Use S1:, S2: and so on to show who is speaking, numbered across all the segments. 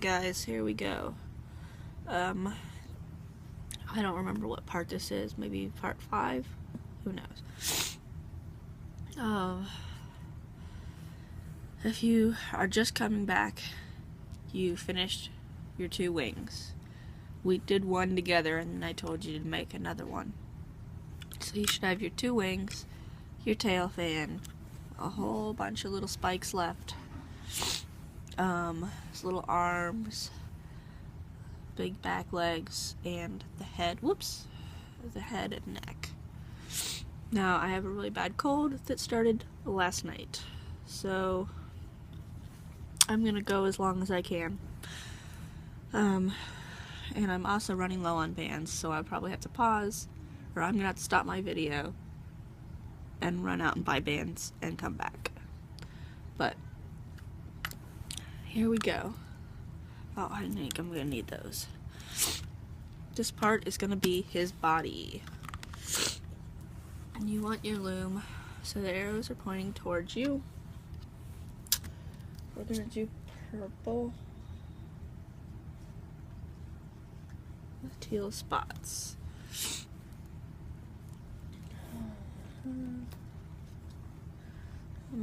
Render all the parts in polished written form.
S1: guys, here we go. I don't remember what part this is. Maybe part 5? Who knows? If you are just coming back, you finished your 2 wings. We did one together and then I told you to make another one. So you should have your 2 wings, your tail fan, a whole bunch of little spikes left. Little arms, big back legs, and the head. Whoops! The head and neck. Now, I have a really bad cold that started last night, so I'm gonna go as long as I can. And I'm also running low on bands, so I'll probably have to pause, or I'm gonna have to stop my video and run out and buy bands and come back. But here we go. Oh, I think I'm gonna need those. This part is gonna be his body. And you want your loom so the arrows are pointing towards you. We're gonna do purple with teal spots. I'm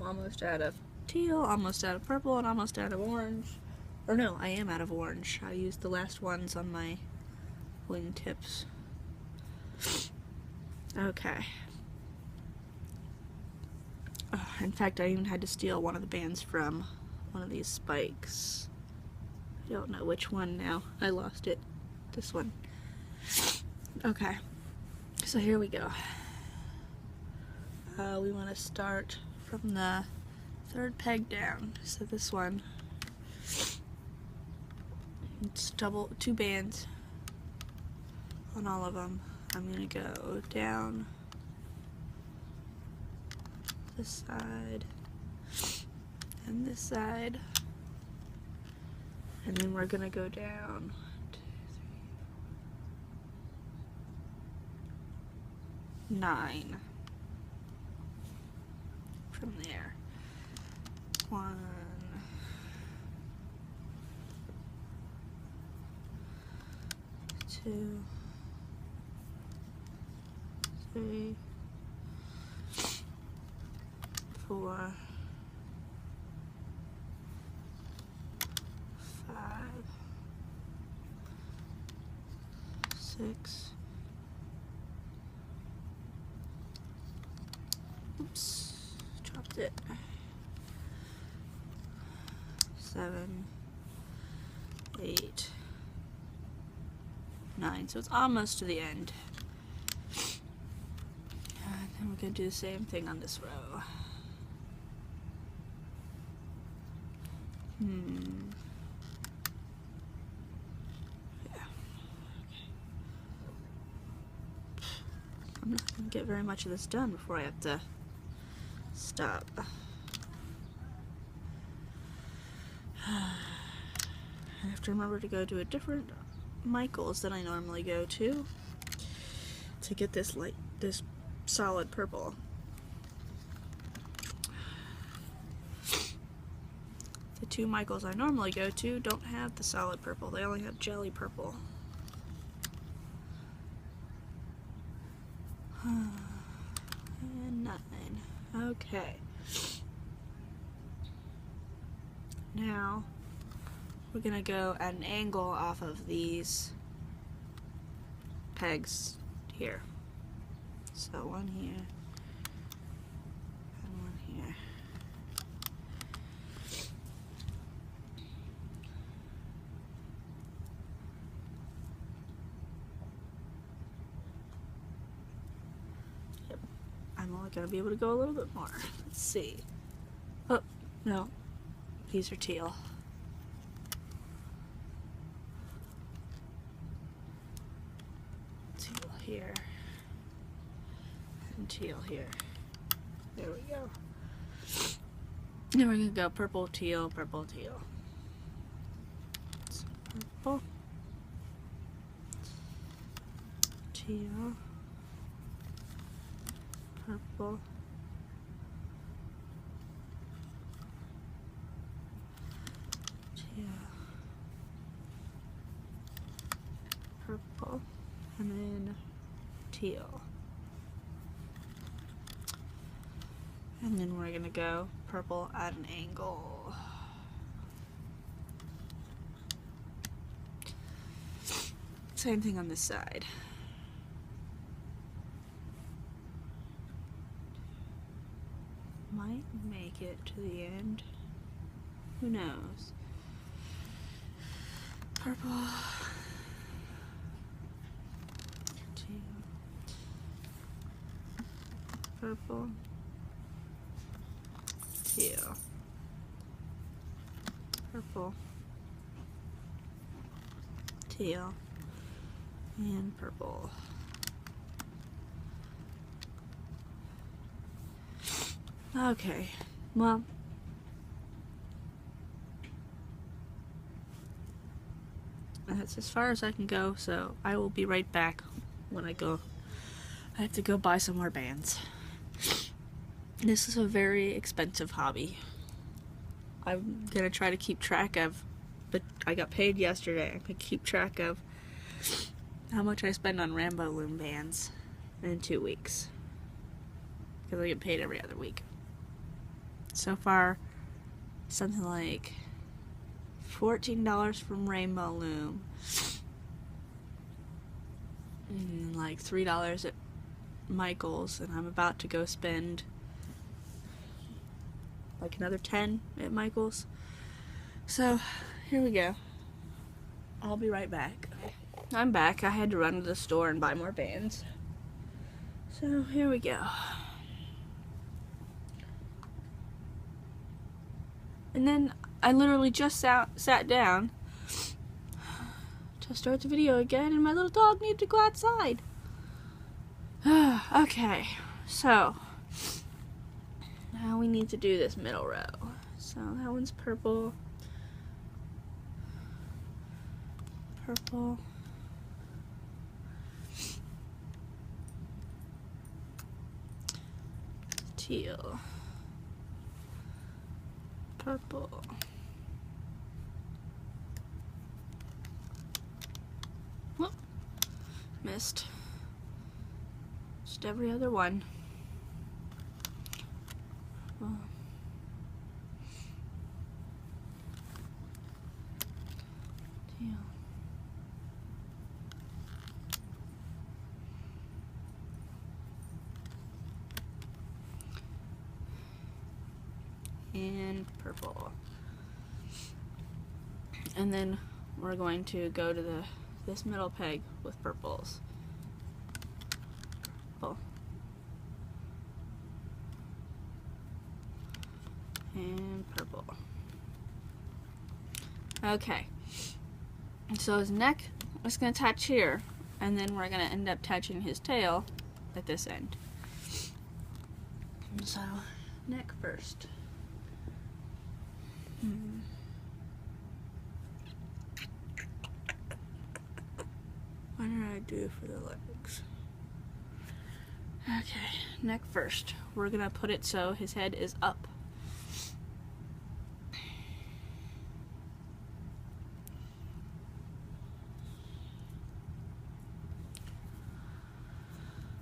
S1: almost out of teal, almost out of purple, and almost out of orange. Or no, I am out of orange. I used the last ones on my wing tips. Okay. In fact, I even had to steal one of the bands from one of these spikes. I don't know which one now. I lost it. This one. Okay. So here we go. We want to start from the 3rd peg down. So this one. It's 2 bands on all of them. I'm gonna go down this side and this side, and then we're gonna go down 1, 2, 3, 9 from there. 1, 2, 3, 4, 5, 6. Oops, dropped it. 7, 8, 9. So it's almost to the end. And then we're going to do the same thing on this row. Yeah. Okay. I'm not going to get very much of this done before I have to stop. I have to remember to go to a different Michaels than I normally go to get this solid purple. The 2 Michaels I normally go to don't have the solid purple, they only have jelly purple. And 9. Okay. Now we're gonna go at an angle off of these pegs here. So 1 here and 1 here. Yep. I'm only gonna be able to go a little bit more. Let's see. Oh, no. These are teal. Teal here. And teal here. There we go. Then we're gonna go purple, teal, purple, teal. So purple, teal, purple, teal, purple, and then teal. And then we're gonna go purple at an angle. Same thing on this side. Might make it to the end. Who knows? Purple. Teal. Purple. Teal. Purple. Teal. And purple. Okay, well, that's as far as I can go, so I will be right back when I go. I have to go buy some more bands. This is a very expensive hobby. I'm gonna try to keep track of, but I got paid yesterday. I'm gonna keep track of how much I spend on Rambo Loom bands in 2 weeks, because I get paid every other week. So far, something like $14 from Rainbow Loom, and like $3 at Michaels, and I'm about to go spend like another $10 at Michaels. So here we go. I'll be right back. I'm back. I had to run to the store and buy more bands. So here we go. And then I literally just sat down to start the video again, and my little dog needed to go outside. Okay, so now we need to do this middle row. So that one's purple, purple, teal, purple, whoop, missed, just every other one. Purple, teal, and purple. And then we're going to go to this middle peg with purples. Purple. And purple. Okay. So his neck is going to attach here, and then we're going to end up attaching his tail at this end. So, neck first. What did I do for the legs? Okay, neck first. We're gonna put it so his head is up.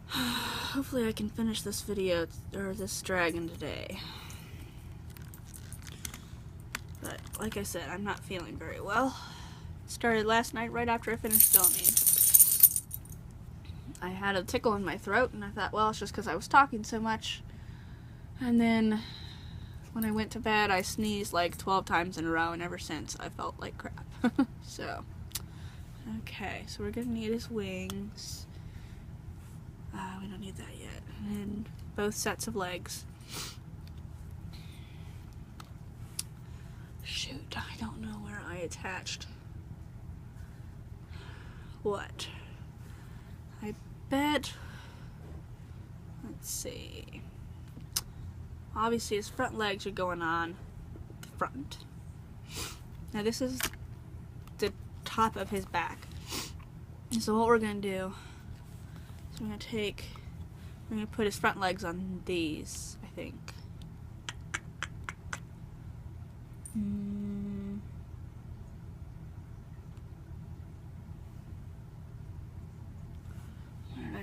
S1: Hopefully I can finish this video, or this dragon today. But, like I said, I'm not feeling very well. Started last night right after I finished filming. I had a tickle in my throat, and I thought, well, it's just because I was talking so much. And then, when I went to bed, I sneezed like 12 times in a row, and ever since, I felt like crap. So, okay, so we're gonna need his wings. We don't need that yet. And both sets of legs. Shoot, I don't know where I attached what. I bet, let's see, obviously his front legs are going on the front. Now this is the top of his back. So what we're going to do is we're going to put his front legs on these, I think.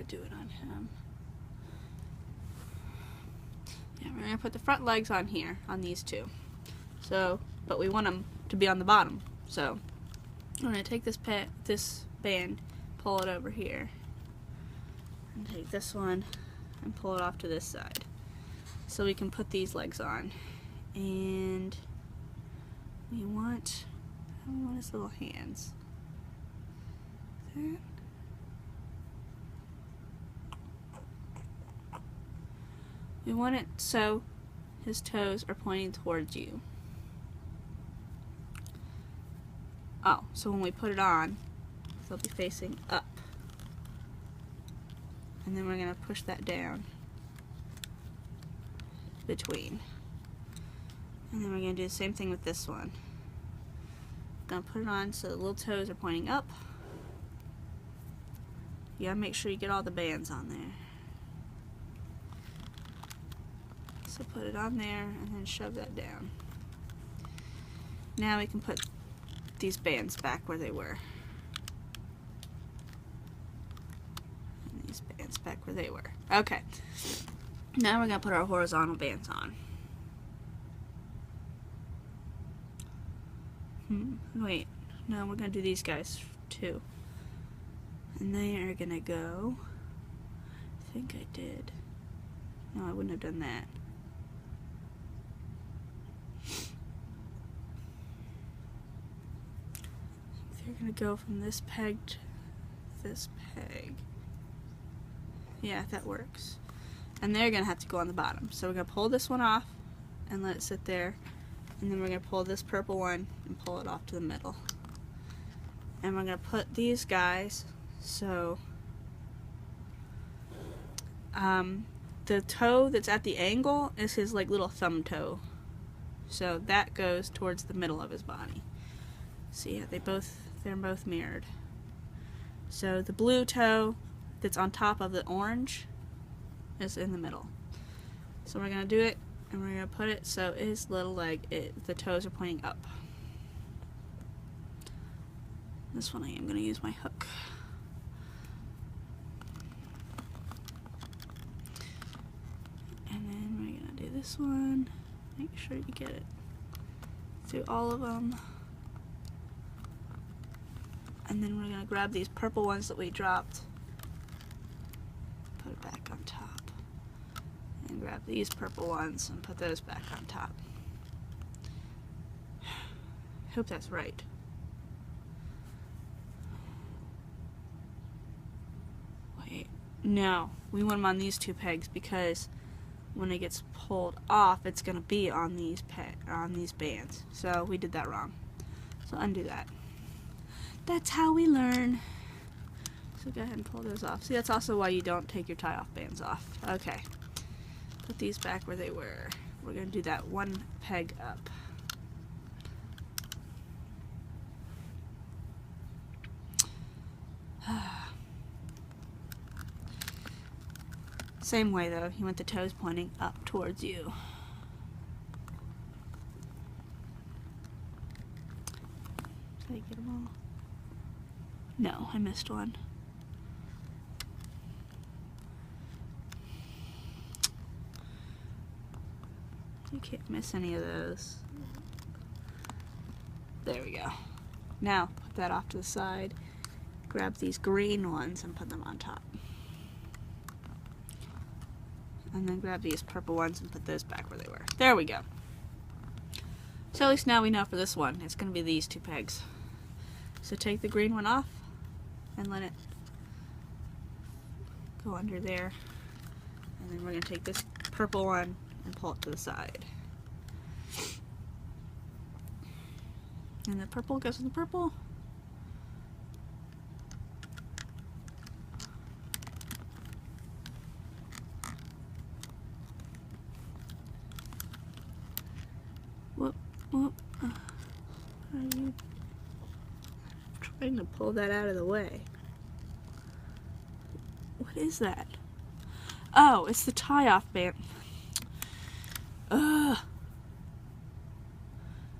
S1: do it on him. Yeah, we're gonna put the front legs on here, on these two. So, but we want them to be on the bottom. So, I'm gonna take this band, pull it over here, and take this one and pull it off to this side. So we can put these legs on. And we want his little hands. That. We want it so his toes are pointing towards you. Oh, so when we put it on, they'll be facing up. And then we're going to push that down between. And then we're going to do the same thing with this one. Going to put it on so the little toes are pointing up. You gotta make sure you get all the bands on there. So put it on there and then shove that down. Now we can put these bands back where they were. And these bands back where they were. Okay. Now we're gonna put our horizontal bands on. Wait, no, we're gonna do these guys too. And they are gonna go, I think I did. No, I wouldn't have done that. They're gonna go from this peg to this peg. Yeah, that works. And they're gonna have to go on the bottom. So we're gonna pull this one off and let it sit there. And then we're gonna pull this purple one and pull it off to the middle. And we're gonna put these guys so the toe that's at the angle is his like little thumb toe. So that goes towards the middle of his body. See, yeah, they're both mirrored. So the blue toe that's on top of the orange is in the middle. So we're gonna do it, and we're gonna put it so his little leg, the toes are pointing up. This one I am gonna use my hook. And then we're gonna do this one. Make sure you get it through all of them. And then we're gonna grab these purple ones that we dropped, put it back on top. And grab these purple ones and put those back on top. Hope that's right. Wait, no, we want them on these two pegs because when it gets pulled off, it's gonna be on these bands. So we did that wrong. So undo that. That's how we learn. So go ahead and pull those off. See, that's also why you don't take your tie-off bands off. Okay. Put these back where they were. We're gonna do that one peg up. Same way though, you want the toes pointing up towards you. Did I get them all? No, I missed one. You can't miss any of those. There we go. Now, put that off to the side. Grab these green ones and put them on top. And then grab these purple ones and put those back where they were. There we go. So at least now we know for this one, it's going to be these two pegs. So take the green one off and let it go under there. And then we're going to take this purple one and pull it to the side. And the purple goes in the purple. Whoop, whoop. Are you trying to pull that out of the way? What is that? Oh, it's the tie-off band. Ugh.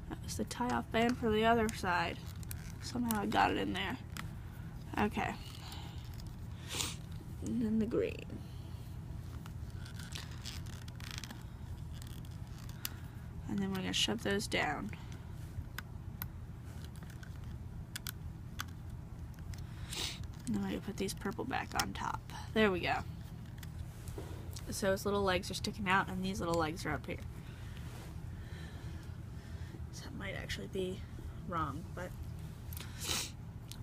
S1: That was the tie-off band for the other side. Somehow I got it in there. Okay. And then the green. And then we're going to shove those down. And then we're going to put these purple back on top. There we go. So his little legs are sticking out and these little legs are up here. So that might actually be wrong, but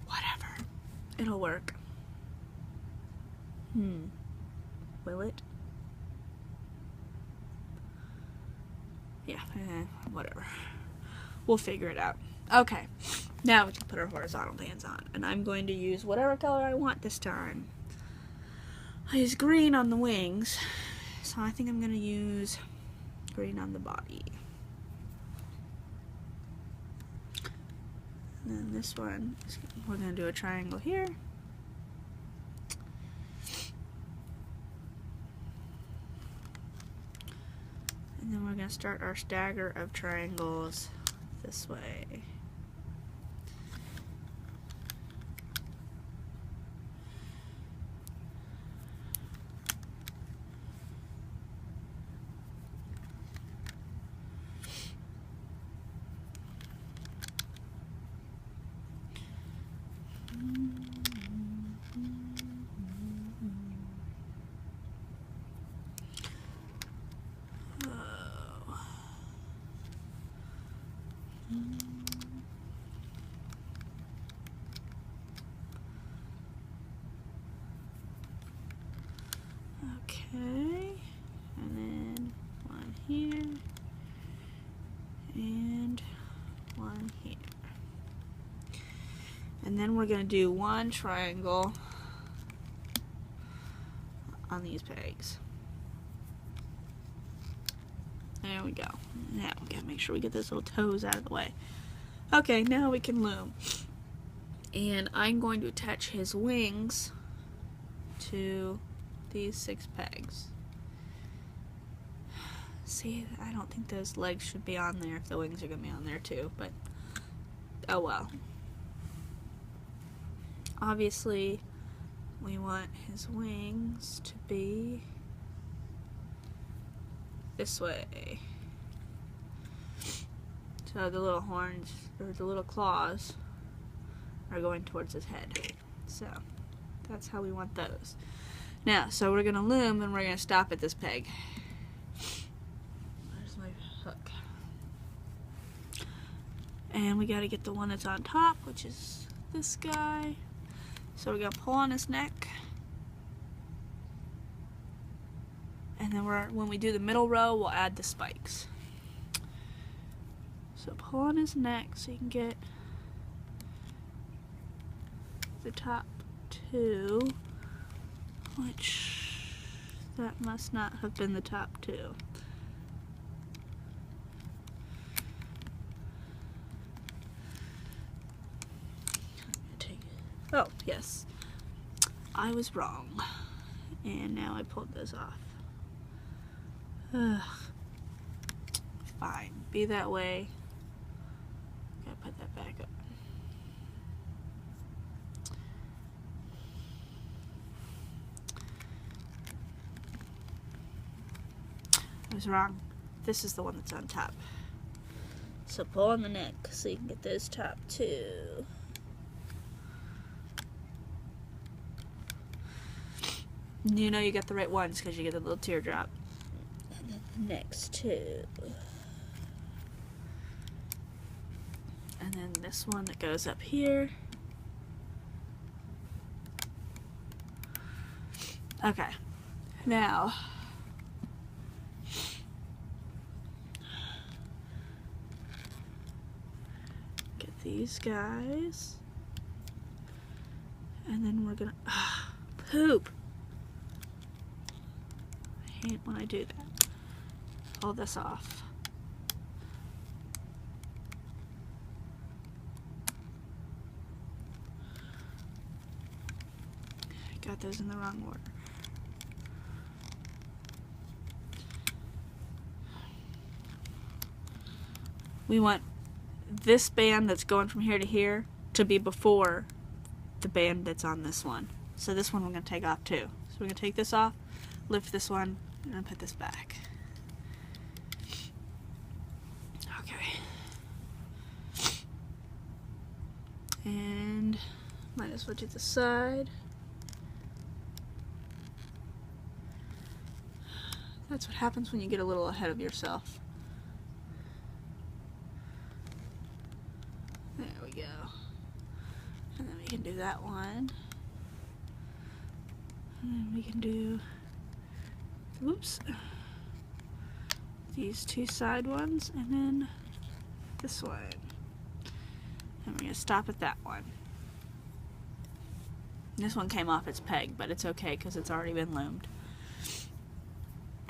S1: whatever. It'll work. Will it? Yeah, whatever. We'll figure it out. Okay, now we can put our horizontal bands on. And I'm going to use whatever color I want this time. I use green on the wings, so I think I'm going to use green on the body. And then this one, we're going to do a triangle here. And then we're going to start our stagger of triangles this way. Okay, and then one here, and one here. And then we're going to do one triangle on these pegs. There we go. Now we got to make sure we get those little toes out of the way. Okay, now we can loom. And I'm going to attach his wings to these 6 pegs. See, I don't think those legs should be on there if the wings are going to be on there too, but oh well. Obviously, we want his wings to be this way. So the little horns, or the little claws, are going towards his head. So that's how we want those. Now, so we're going to loom and we're going to stop at this peg. Where's my hook? And we got to get the one that's on top, which is this guy. So we're going to pull on his neck. And then when we do the middle row, we'll add the spikes. So pull on his neck so you can get the top 2. Which, that must not have been the top 2. Oh, yes. I was wrong. And now I pulled those off. Ugh. Fine. Be that way. Gotta put that back up. I was wrong. This is the one that's on top. So pull on the neck so you can get those top 2. You know you got the right ones because you get the little teardrop. And then the next 2. And then this one that goes up here. Okay. Now, get these guys. And then we're gonna, poop. I hate when I do that. Pull this off. I got those in the wrong order. We want this band that's going from here to here to be before the band that's on this one. So this one we're going to take off too. So we're going to take this off, lift this one, and then put this back. Okay. And might as well do the side. That's what happens when you get a little ahead of yourself. There we go. And then we can do that one. And then we can do, whoops, these two side ones, and then this one. And we're going to stop at that one. This one came off its peg, but it's okay because it's already been loomed.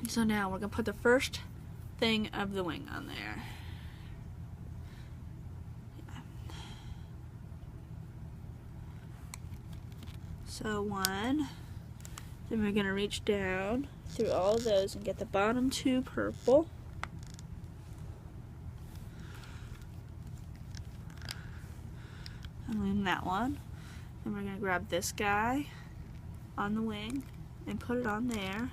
S1: So now we're going to put the first thing of the wing on there. So one, then we're going to reach down through all of those and get the bottom two purple. And loom that one. Then we're going to grab this guy on the wing and put it on there.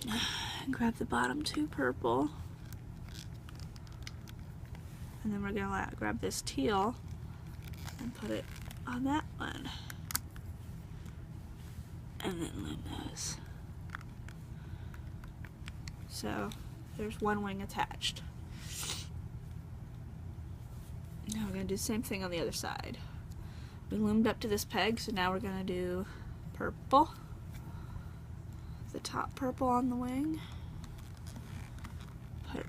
S1: And grab the bottom two purple. And then we're going to grab this teal and put it on that one. And then loom those. So there's one wing attached. Now we're going to do the same thing on the other side. We loomed up to this peg, so now we're going to do purple. The top purple on the wing. Put it,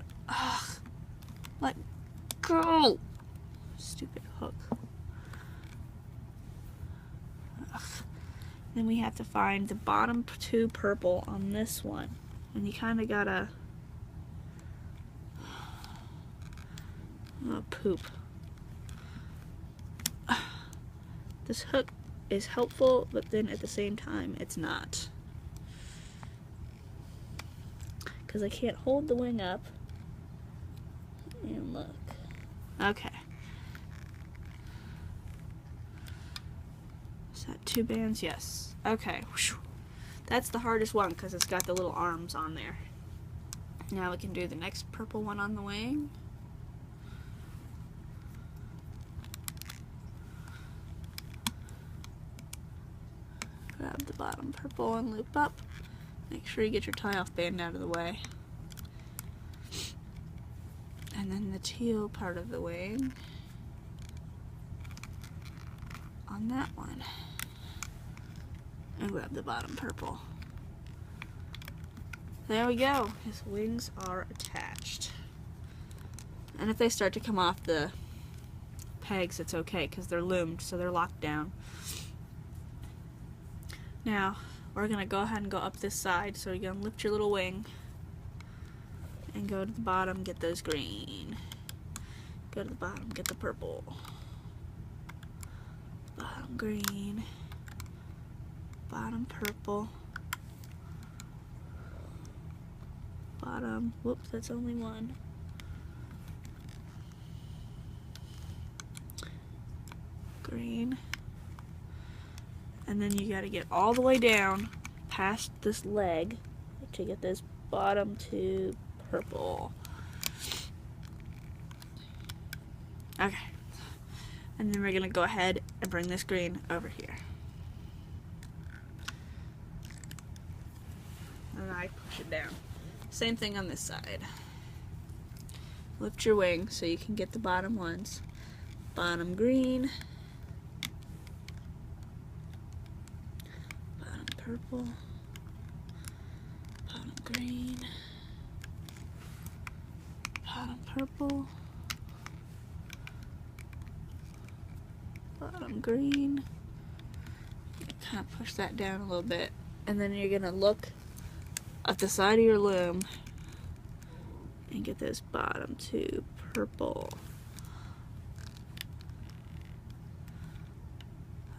S1: let go! Stupid hook. Ugh. Then we have to find the bottom two purple on this one. And you kind of gotta... Oh, poop. This hook is helpful, but then at the same time, it's not. Because I can't hold the wing up. And look. Okay. Is that two bands? Yes. Okay. That's the hardest one because it's got the little arms on there. Now we can do the next purple one on the wing. Grab the bottom purple and loop up. Make sure you get your tie-off band out of the way. And then the teal part of the wing on that one. And grab the bottom purple. There we go. His wings are attached. And if they start to come off the pegs, it's okay because they're loomed, so they're locked down. Now, we're going to go ahead and go up this side. So you're going to lift your little wing and go to the bottom, get those green. Go to the bottom, get the purple. Bottom green. Bottom purple. Bottom, whoops, that's only one. Green. And then you gotta get all the way down past this leg to get this bottom two purple. Okay. And then we're gonna go ahead and bring this green over here. And I push it down. Same thing on this side. Lift your wing so you can get the bottom ones. Bottom green. Purple, bottom green, bottom purple, bottom green. Kind of push that down a little bit, and then you're gonna look at the side of your loom and get those bottom two purple.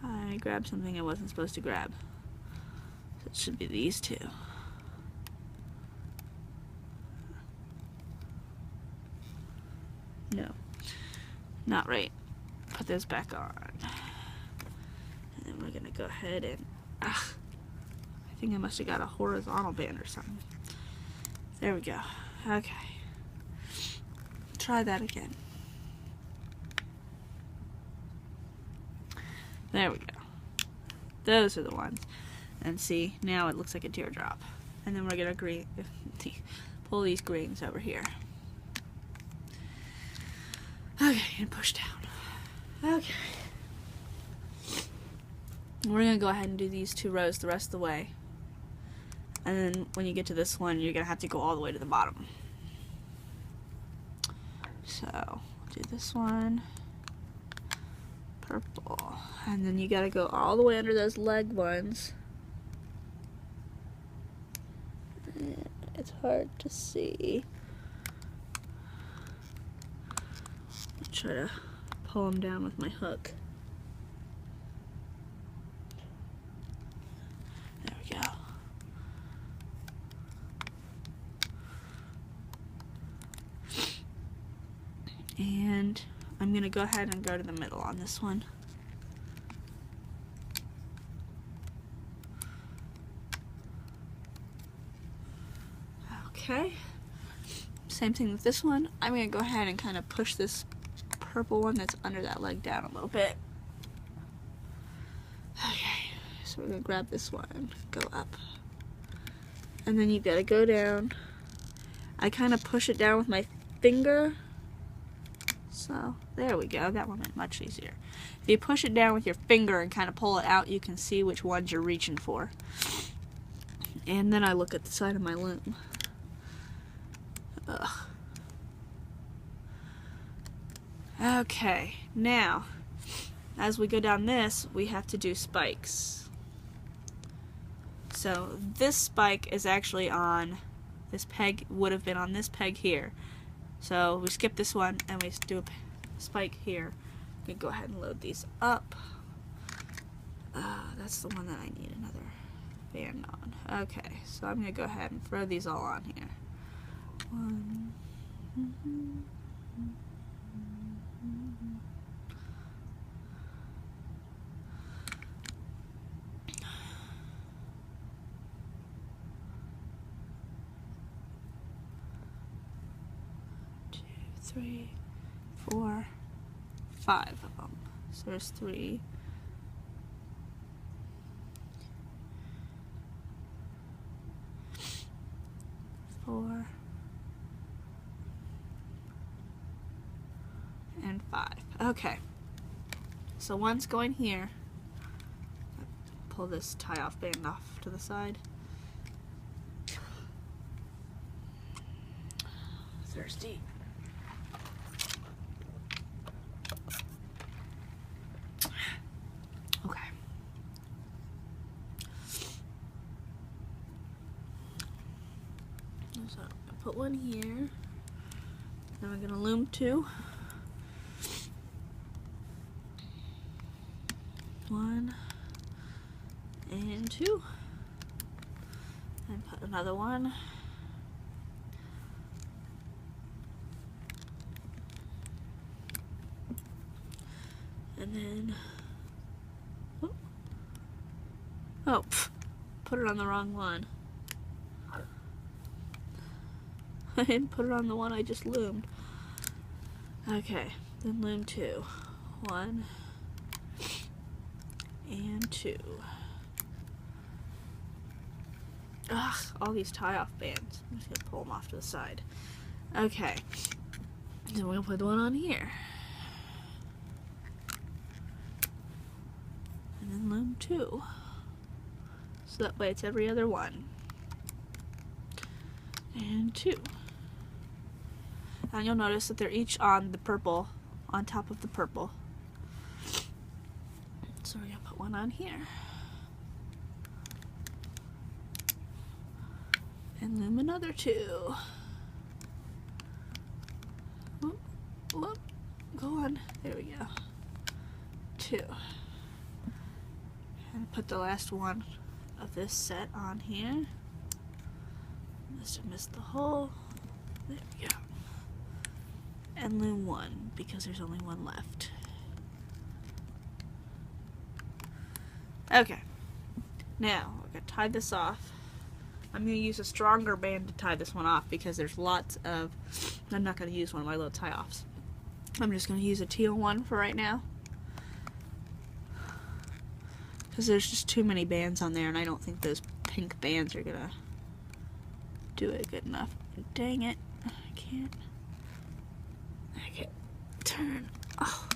S1: I grabbed something I wasn't supposed to grab. It should be these two. No, not right. Put those back on. gonna go ahead and, I think I must have got a horizontal band or something. There we go. Okay. Try that again. There we go. Those are the ones. And see, now it looks like a teardrop. And then we're gonna pull these greens over here. Okay, and push down. Okay. We're gonna go ahead and do these 2 rows the rest of the way. And then when you get to this one, you're gonna have to go all the way to the bottom. So, do this one. Purple. And then you gotta go all the way under those leg ones. It's hard to see. I'll try to pull them down with my hook. There we go. And I'm gonna go ahead and go to the middle on this one. Okay, same thing with this one. I'm gonna go ahead and kind of push this purple one that's under that leg down a little bit. Okay, so we're gonna grab this one, go up. And then you gotta go down. I kind of push it down with my finger. So, there we go. That one went much easier. If you push it down with your finger and kind of pull it out, you can see which ones you're reaching for. And then I look at the side of my loom. Ugh. Okay, now, as we go down this, we have to do spikes. So, this spike is actually on this peg, would have been on this peg here. So, we skip this one and we do a spike here. We can go ahead and load these up. That's the one that I need another band on. Okay, so I'm going to go ahead and throw these all on here. 1, 2, 3, 4, 5 of them. So there's 3. 4 and 5. Okay, so one's going here. Pull this tie off band off to the side. Thirsty. Okay. So I'll put one here. Then we're gonna loom 2. 1 and 2. And put another one. And then, put it on the wrong one. I didn't put it on the one I just loomed. Okay, then loom 2. 1 and 2. Ugh, all these tie-off bands. I'm just gonna pull them off to the side. Okay, then we're gonna put the one on here. And then loom 2. So that way it's every other one. And 2. And you'll notice that they're each on the purple, on top of the purple. So we're gonna put one on here. And loom another 2. Whoop, whoop. Go on. There we go. 2. And put the last one of this set on here. Must have missed the hole. There we go. And loom 1 because there's only one left. Okay, now I'm going to tie this off. I'm going to use a stronger band to tie this one off because there's lots of... I'm not going to use one of my little tie-offs. I'm just going to use a teal one for right now. Because there's just too many bands on there, and I don't think those pink bands are going to do it good enough. Dang it. I can't. Okay. Turn. Oh.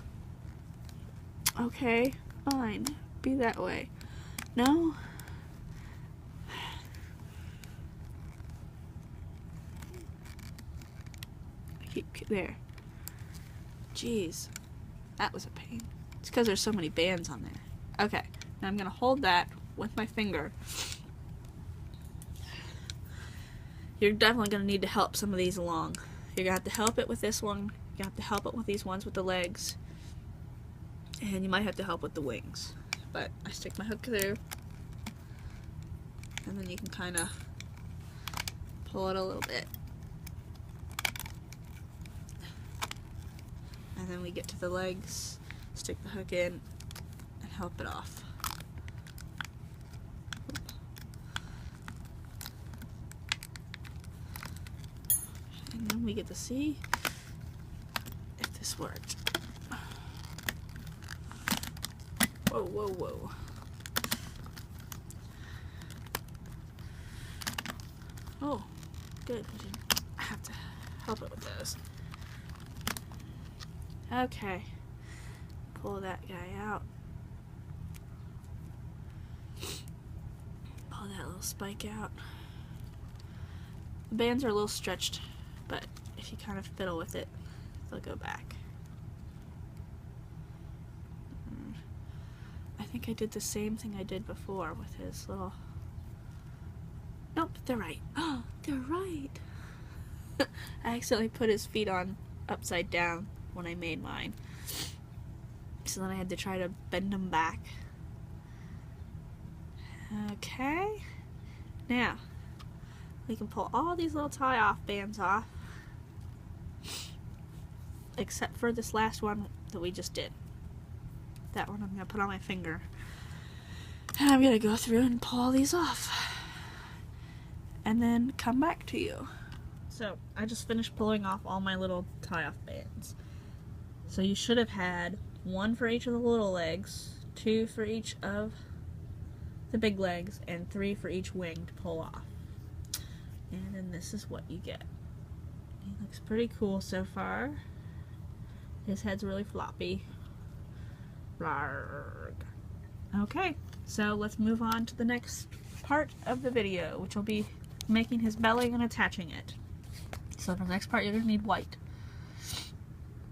S1: Okay. Fine. Be that way. No? Keep there. Jeez. That was a pain. It's because there's so many bands on there. Okay. Now I'm going to hold that with my finger. You're definitely going to need to help some of these along. You're going to have to help it with this one. You have to help it with these ones with the legs. And you might have to help with the wings. But I stick my hook through. And then you can kind of pull it a little bit. And then we get to the legs, stick the hook in, and help it off. And then we get to see if this worked. Whoa, whoa, whoa. Oh, good. I didn't have to help it with those. Okay. Pull that guy out. Pull that little spike out. The bands are a little stretched, but if you kind of fiddle with it, they'll go back. I think I did the same thing I did before with his little... Nope, they're right. Oh, they're right. I accidentally put his feet on upside down when I made mine. So then I had to try to bend them back. Okay. Now, we can pull all these little tie-off bands off. Except for this last one that we just did. That one I'm going to put on my finger. And I'm going to go through and pull all these off. And then come back to you. So, I just finished pulling off all my little tie-off bands. So you should have had one for each of the little legs, 2 for each of the big legs, and 3 for each wing to pull off. And then this is what you get. He looks pretty cool so far. His head's really floppy. Blarg. Okay, so let's move on to the next part of the video, which will be making his belly and attaching it. So for the next part, you're going to need white.